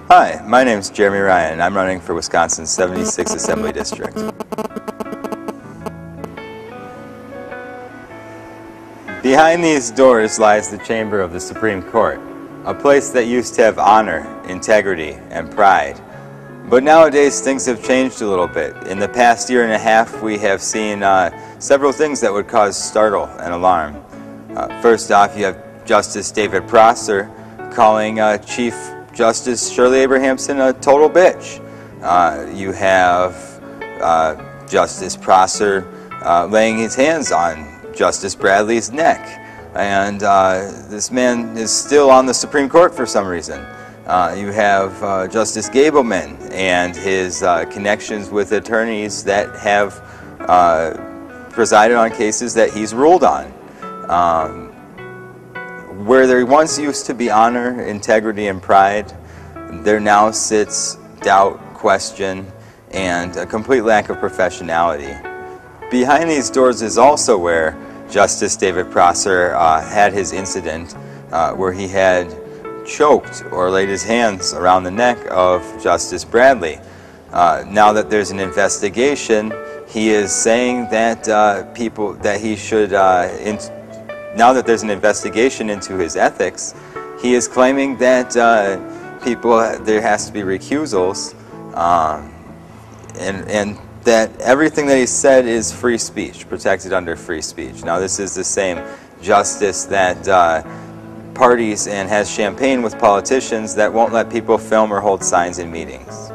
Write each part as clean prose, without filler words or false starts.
Hi, my name is Jeremy Ryan, and I'm running for Wisconsin's 76th Assembly District. Behind these doors lies the chamber of the Supreme Court, a place that used to have honor, integrity, and pride. But nowadays things have changed a little bit. In the past year and a half we have seen several things that would cause startle and alarm. First off, you have Justice David Prosser calling Chief Justice Shirley Abrahamson a total bitch. You have Justice Prosser laying his hands on Justice Bradley's neck. And this man is still on the Supreme Court for some reason. You have Justice Gableman and his connections with attorneys that have presided on cases that he's ruled on. Where there once used to be honor, integrity, and pride, there now sits doubt, question, and a complete lack of professionality. Behind these doors is also where Justice David Prosser had his incident where he had choked or laid his hands around the neck of Justice Bradley. Now that there's an investigation, he is saying that now that there's an investigation into his ethics, he is claiming that there has to be recusals, and that everything that he said is free speech, protected under free speech. Now this is the same justice that parties and has champagne with politicians that won't let people film or hold signs in meetings.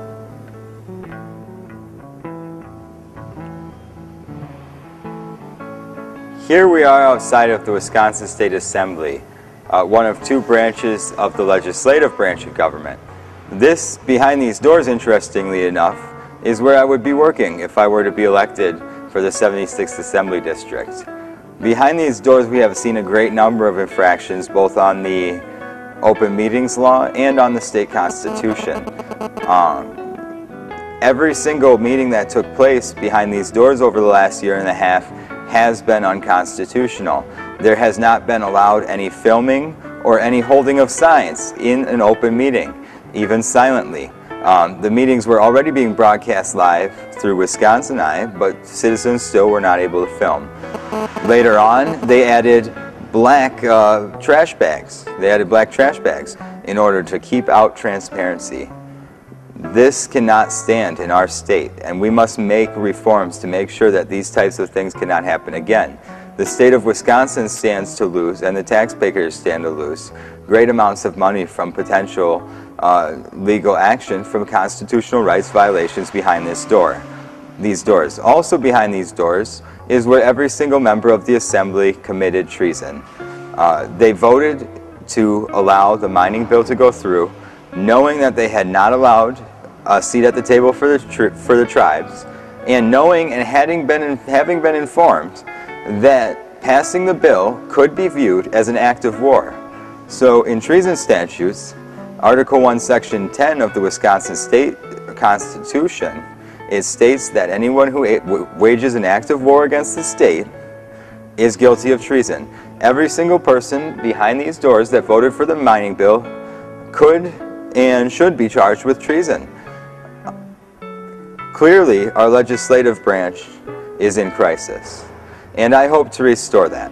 Here we are outside of the Wisconsin State Assembly, one of two branches of the legislative branch of government. This, behind these doors, interestingly enough, is where I would be working if I were to be elected for the 76th Assembly District. Behind these doors we have seen a great number of infractions both on the open meetings law and on the state constitution. Every single meeting that took place behind these doors over the last year and a half has been unconstitutional. There has not been allowed any filming or any holding of signs in an open meeting, even silently. The meetings were already being broadcast live through Wisconsin Eye, but citizens still were not able to film. Later on, they added black trash bags. They added black trash bags in order to keep out transparency. This cannot stand in our state, and we must make reforms to make sure that these types of things cannot happen again. The state of Wisconsin stands to lose, and the taxpayers stand to lose great amounts of money from potential legal action from constitutional rights violations behind these doors. Also behind these doors is where every single member of the Assembly committed treason. They voted to allow the mining bill to go through, knowing that they had not allowed a seat at the table for the tribes, and knowing and having been informed that passing the bill could be viewed as an act of war. So in treason statutes, Article 1, Section 10 of the Wisconsin State Constitution, it states that anyone who wages an act of war against the state is guilty of treason. Every single person behind these doors that voted for the mining bill could and should be charged with treason. Clearly, our legislative branch is in crisis, and I hope to restore that.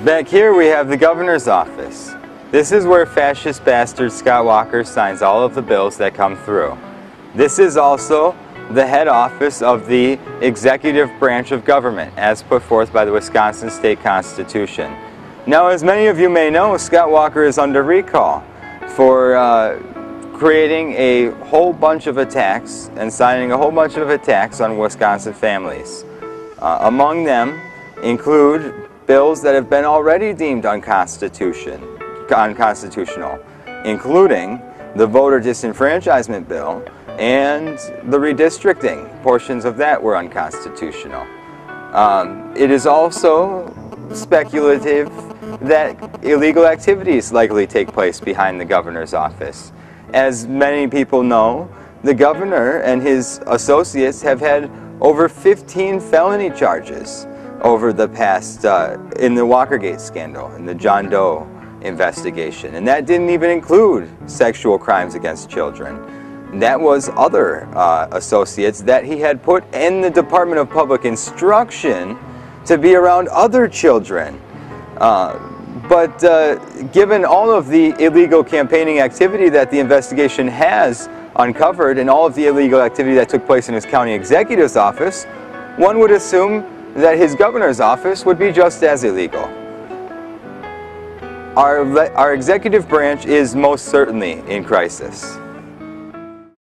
Back here we have the governor's office. This is where fascist bastard Scott Walker signs all of the bills that come through. This is also the head office of the executive branch of government, as put forth by the Wisconsin State Constitution. Now, as many of you may know, Scott Walker is under recall for creating a whole bunch of attacks and signing a whole bunch of attacks on Wisconsin families. Among them include bills that have been already deemed unconstitutional, including the voter disenfranchisement bill and the redistricting. Portions of that were unconstitutional. It is also speculative that illegal activities likely take place behind the governor's office. As many people know, the governor and his associates have had over 15 felony charges over the past, in the Walkergate scandal, in the John Doe investigation, and that didn't even include sexual crimes against children. That was other associates that he had put in the Department of Public Instruction to be around other children. But given all of the illegal campaigning activity that the investigation has uncovered and all of the illegal activity that took place in his county executive's office, one would assume that his governor's office would be just as illegal. Our executive branch is most certainly in crisis.